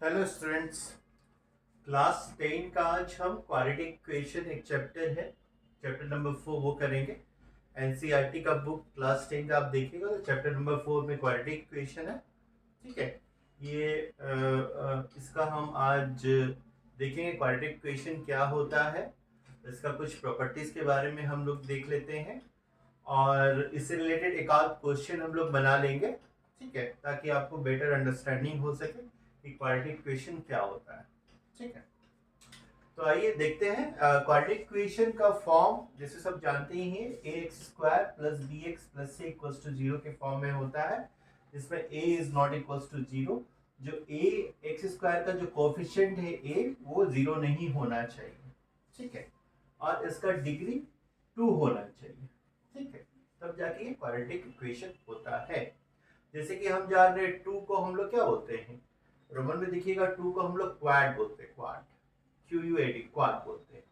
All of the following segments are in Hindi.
Hello students. क्लास 10 का आज हम क्वाड्रेटिक इक्वेशन एक चैप्टर है, चैप्टर नंबर 4 वो करेंगे। एनसीईआरटी का बुक क्लास 10 का आप देखिएगा तो चैप्टर नंबर 4 में क्वाड्रेटिक इक्वेशन है। ठीक है, ये इसका हम आज देखेंगे क्वाड्रेटिक इक्वेशन क्या होता है, इसका कुछ प्रॉपर्टीज के बारे में हम लोग देख लेते हैं और इससे रिलेटेड एक आध क्वेश्चन हम लोग बना लेंगे। ठीक है, ताकि आपको बेटर अंडरस्टैंडिंग हो सके कि क्वाड्रेटिक इक्वेशन क्या होता है। ठीक है, तो आइए देखते हैं। क्वाड्रेटिक इक्वेशन का फॉर्म जैसे सब जानते ही हैं, A X square plus B X plus C equals to zero के फॉर्म में होता है, जिसमें A is not equals to zero. जो ए एक्स स्क्वायर का जो कोफिशिएंट है ए, वो जीरो नहीं होना चाहिए। ठीक है, और इसका डिग्री 2 होना चाहिए। ठीक है, तब जाके ये क्वाड्रेटिक इक्वेशन होता है। जैसे कि हम जान रहे हैं 2 को हम लोग क्या बोलते हैं, रोमन में देखिएगा 2 को हम लोग क्वाड बोलते हैं, क्वाड, QUAD, क्वाड बोलते हैं।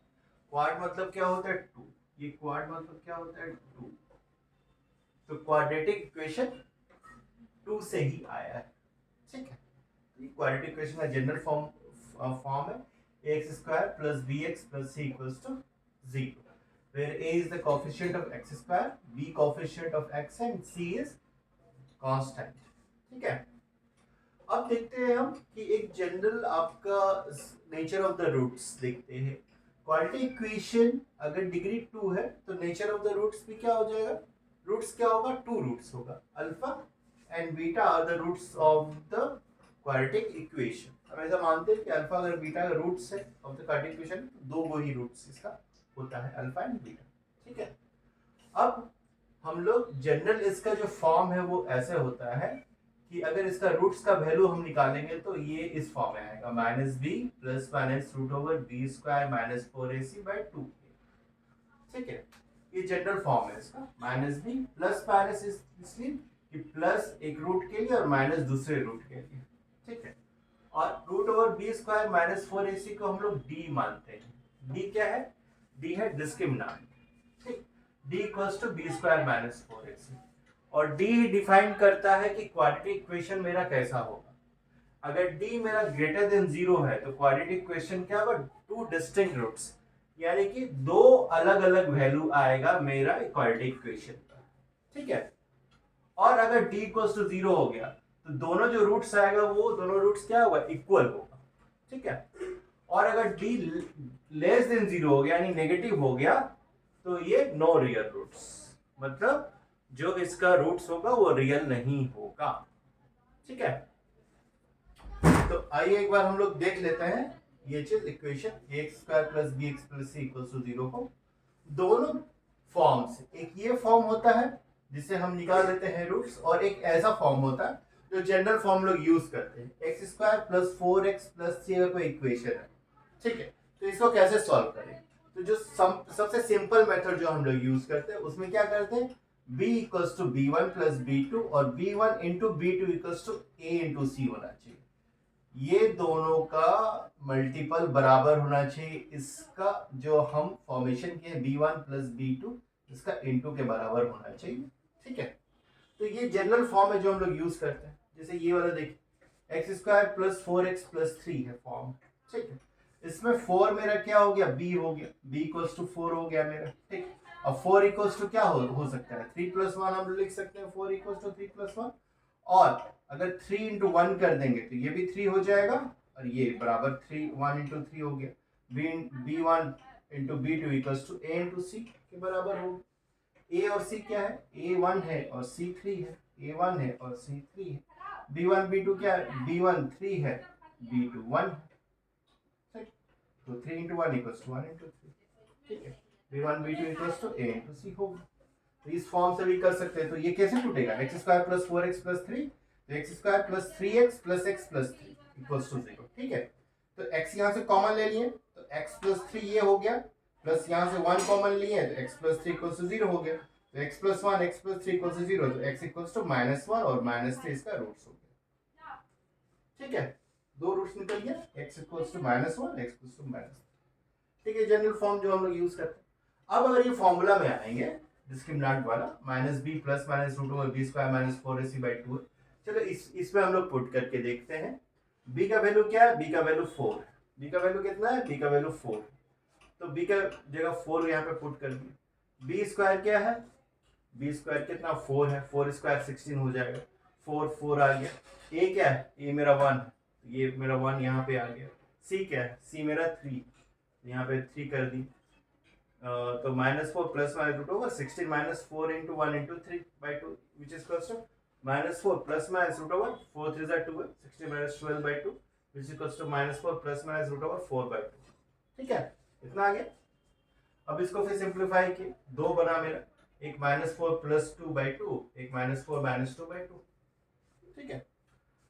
क्वाड मतलब क्या होता है 2, ये क्वाड मतलब क्या होता है 2। तो क्वाड्रेटिक इक्वेशन 2 से ही आया है। ठीक है, ये क्वाड्रेटिक इक्वेशन का जनरल फॉर्म है ax square plus bx plus c equals to 0, where a is the coefficient of x square, b coefficient of x and c is constant। ठीक है, अब देखते हैं हम कि एक जनरल आपका नेचर ऑफ द रूट्स देखते हैं। क्वाड्रेटिक इक्वेशन अगर डिग्री 2 है तो नेचर ऑफ द रूट्स भी क्या हो जाएगा, रूट्स क्या होगा, 2 रूट्स होगा। Alpha and beta are the roots of the quadratic equation. हम ऐसा मानते हैं कि अल्फा अगर बीटा का रूट्स है ऑफ द क्वाड्रेटिक इक्वेशन, दो वो ही रूट्स इसका होता है, अल्फा एंड बीटा। ठीक है, अब हम लोग जनरल इसका जो फॉर्म है वो ऐसे होता है कि अगर इसका रूट्स का वैल्यू हम निकालेंगे तो ये इस फॉर्म में आएगा, minus B plus minus root over B square minus 4ac/2। ठीक है, ये जनरल फॉर्म है इसका, माइनस बी प्लस माइनस इसलिए कि प्लस एक रूट के लिए और माइनस दूसरे रूट के लिए। ठीक है, और root over B square minus 4ac को हम लोग डी मानते हैं। डी क्या है, डी है डिस्क्रिमिनेंट। ठीक, D equals to B square minus 4ac, और डी डिफाइन करता है कि क्वाड्रेटिक इक्वेशन मेरा कैसा होगा। अगर डी मेरा ग्रेटर देन 0 है तो क्वाड्रेटिक इक्वेशन क्या होगा, 2 डिस्टिंक्ट रूट्स, यानी कि दो अलग अलग वैल्यू आएगा मेरा क्वाड्रेटिक इक्वेशन का। ठीक है, और अगर डी इक्वल्स टू 0 हो गया तो दोनों जो रूट्स आएगा वो दोनों रूट्स क्या होगा, इक्वल होगा। ठीक है, और अगर डी लेस देन 0 हो गया यानी नेगेटिव हो गया तो ये नो रियल रूट्स, मतलब जो इसका रूट्स होगा वो रियल नहीं होगा। ठीक है, तो आइए एक बार हम लोग देख लेते हैं ये चीज, equation X square plus B X plus C equals to 0 को दोनों फॉर्म से। एक ये फॉर्म होता है जिसे हम निकाल लेते हैं रूट्स, और एक ऐसा फॉर्म होता है जो जनरल फॉर्म लोग यूज करते हैं, X square plus 4x plus C का कोई इक्वेशन है। ठीक है, तो इसको कैसे सॉल्व करें, तो जो सबसे सिंपल मेथड जो हम लोग यूज करते हैं उसमें क्या करते हैं, b equals to b1 plus b2 और b1 into b2 equals to a into C होना चाहिए। ये दोनों का मल्टीपल बराबर होना चाहिए, इसका जो हम फॉर्मेशन किए b1 प्लस b2 इसका इंटू के बराबर होना चाहिए। ठीक है, तो ये जनरल फॉर्म है जो हम लोग यूज करते हैं। जैसे ये वाला देखिए, x square plus 4x plus 3 है फॉर्म। ठीक है, इसमें 4 मेरा क्या हो गया, b हो गया, b इक्वल्स टू 4 हो गया मेरा। ठीक, अब 4 इक्वल्स टू क्या हो सकता है, 3 प्लस 1 हम लिख सकते हैं, 4 इक्वल्स टू 3 प्लस 1, और अगर 3 इंटू 1 कर देंगे तो ये भी 3 हो जाएगा, और ये बराबर 3 1 इंटू 3 हो गया, b1 into b2 equals to a into C के बराबर होगा। ए और सी क्या है, a1 है और c3 है, a1 है और c3 है। b1 b2 क्या है, b1 3 है, b2 1 है। ठीक, तो 3 इंटू 1 इक्वल्स टू 1 इंटू 3। ठीक है, b1 b2 equals to a into C होगा। तो इस फॉर्म से भी कर सकते हैं। तो ये कैसे टूटेगा, x square plus 4x plus 3, तो X square plus 3x plus x plus 3 equals to 0। ठीक है, तो x यहाँ से कॉमन ले लिए तो x प्लस 3 ये हो गया, प्लस यहाँ से 1 कॉमन लिए तो x प्लस 3 इक्वल्स टू 0 हो गया, तो x plus 1 x plus 3 equals to 0, तो x इक्वल्स टू -1 और -3 इसका रूट्स हो गया। ठीक है, दो रूट्स निकल गया, x equals to -1 x equals to -3। ठीक है, जनरल फॉर्म जो हम लोग यूज करते हैं। अब अगर ये फॉर्मूला में आएंगे डिस्क्रिमिनेंट वाला, minus B plus minus root over B square minus 4ac/2, चलो इसमें हम लोग पुट करके देखते हैं। बी का वैल्यू क्या है, बी का वैल्यू 4 है। बी का वैल्यू कितना है, बी का वैल्यू 4 है। तो बी का जगह 4 यहाँ पे पुट कर दिया। बी स्क्वायर क्या है, बी स्क्वायर कितना 4 है, 4 स्क्वायर 16 हो जाएगा, 4 4 आ गया। ए क्या है, ए मेरा 1, ये मेरा 1 यहाँ पे आ गया। सी क्या है, सी मेरा 3, यहाँ पे 3 कर दी। तो -4 plus minus root over 16 minus 4 into 1 into 3/2 which is equals to -4 plus minus root over 4 3 = 12, 16 minus 12/2 which is equals to -4 plus minus root over 4/2। ठीक है, इतना आ गया। अब इसको फिर सिंप्लीफाई किए, 2 बना मेरा, एक -4 प्लस 2/2, एक -4 माइनस 2/2। ठीक है,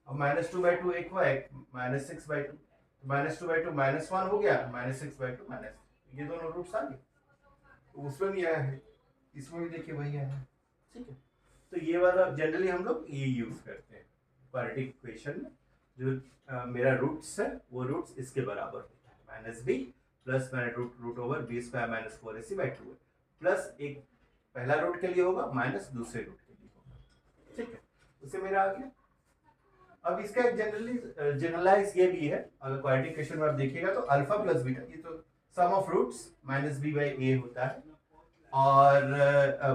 अब -2/2 एक हुआ, एक -6/2, -2/2 -1 हो गया, -6/2 ये दोनों रूट्स आ गए। उसमें भी आया है, इसमें भी देखिए वही आया है। ठीक है, तो ये वाला जनरली हम लोग ये यूज करते हैं क्वाड्रेटिक इक्वेशन में। जो मेरा रूट्स है वो रूट्स इसके बराबर होता है, -b plus root over b square minus 4ac/2 है, प्लस एक पहला रूट के लिए होगा माइनस दूसरे रूट के लिए होगा। ठीक है, उससे मेरा आ गया। अब इसका एक जनरलाइज ये भी है, अगर क्वाड्रेटिक इक्वेशन में आप देखिएगा तो अल्फा प्लस बीटा, ये तो सम ऑफ रूट्स -b/a होता है, और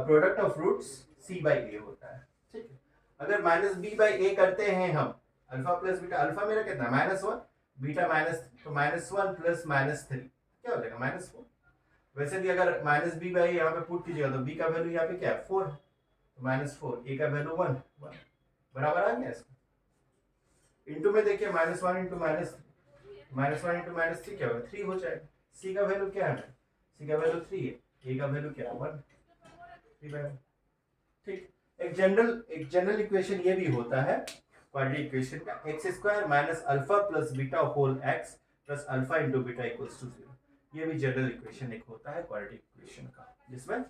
प्रोडक्ट ऑफ रूट्स c/a होता है। ठीक है, अगर -b/a करते हैं हम, अल्फा प्लस बीटा, अल्फा मेरा कितना -1, बीटा तो -1 प्लस -3 क्या हो जाएगा -4। वैसे भी अगर -b/a यहाँ पे पुट कीजिएगा तो b का वैल्यू यहाँ पे क्या है 4 है, तो -4, a का वैल्यू 1 बराबर आ गया इसका। इंटू में देखिए -1 इंटू -1 इंटू -3 क्या होगा 3 हो जाएगा। c का वैल्यू क्या है, c का वैल्यू 3 है, a का वैल्यू क्या है 1, 3/1। ठीक, एक जनरल इक्वेशन ये भी होता है क्वाड्रेटिक इक्वेशन का, x² minus alpha plus beta whole x plus alpha into beta equals to 0। ये भी जनरल इक्वेशन एक होता है क्वाड्रेटिक इक्वेशन का, जिसमें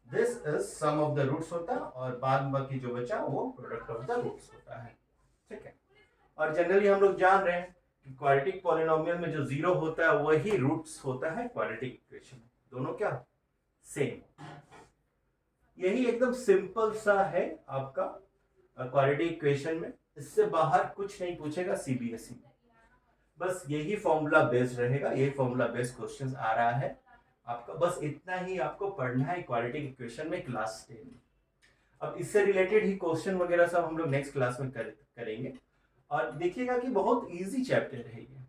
this is sum of the roots होता है और बाद बाकी जो बचा वो प्रोडक्ट ऑफ द रूट्स होता है। ठीक है, और जनरली हम लोग जान रहे हैं कि क्वाड्रेटिक पॉलिनोमियल में जो 0 होता है वही रूट्स होता है क्वाड्रेटिक इक्वेशन में, दोनों क्या सेम। यही एकदम सिंपल सा है आपका क्वाड्रेटिक इक्वेशन में, इससे बाहर कुछ नहीं पूछेगा सीबीएसई में, बस यही फॉर्मूला बेस्ड रहेगा, यही फॉर्मूला बेस्ड क्वेश्चंस आ रहा है आपका, बस इतना ही आपको पढ़ना है क्वाड्रेटिक इक्वेशन में क्लास 10 में। अब इससे रिलेटेड ही क्वेश्चन वगैरह सब हम लोग नेक्स्ट क्लास में करेंगे, और देखिएगा कि बहुत इजी चैप्टर है ये।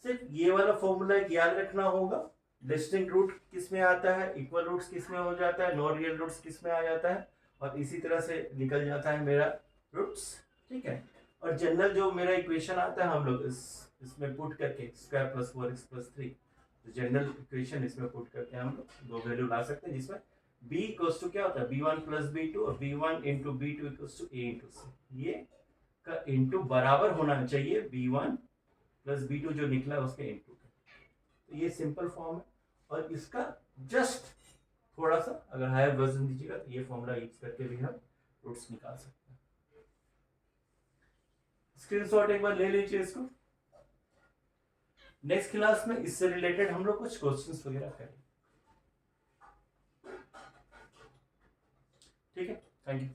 सिर्फ ये वाला फॉर्मूला याद रखना होगा, डिस्टिंक्ट रूट किस में आता है, इक्वल रूट्स किस में हो जाता है, नॉन रियल रूट्स किस में आ जाता है, और इसी तरह से निकल जाता है मेरा रूट्स। ठीक है, और जनरल जो मेरा इक्वेशन आता है हम लोग इसमें पुट करके स्क्वायर प्लस 4x प्लस 3, तो जनरल इक्वेशन इसमें पुट करके हम लोग दो वैल्यू ला सकते हैं, जिसमें b इक्वल्स टू क्या होता है b1 प्लस b2 और b1 into b2 equals to a into c। ये का इंटू बराबर होना चाहिए b1 प्लस b2 जो निकला है उसके इंटू का। तो ये सिंपल फॉर्म है, और इसका जस्ट थोड़ा सा अगर हायर वर्जन दीजिएगा तो ये फॉर्मूला यूज करके भी हम रूट्स निकाल सकते हैं। स्क्रीनशॉट एक बार ले लीजिए इसको। नेक्स्ट क्लास में इससे रिलेटेड हम लोग कुछ क्वेश्चंस वगैरह करेंगे। ठीक है, थैंक यू।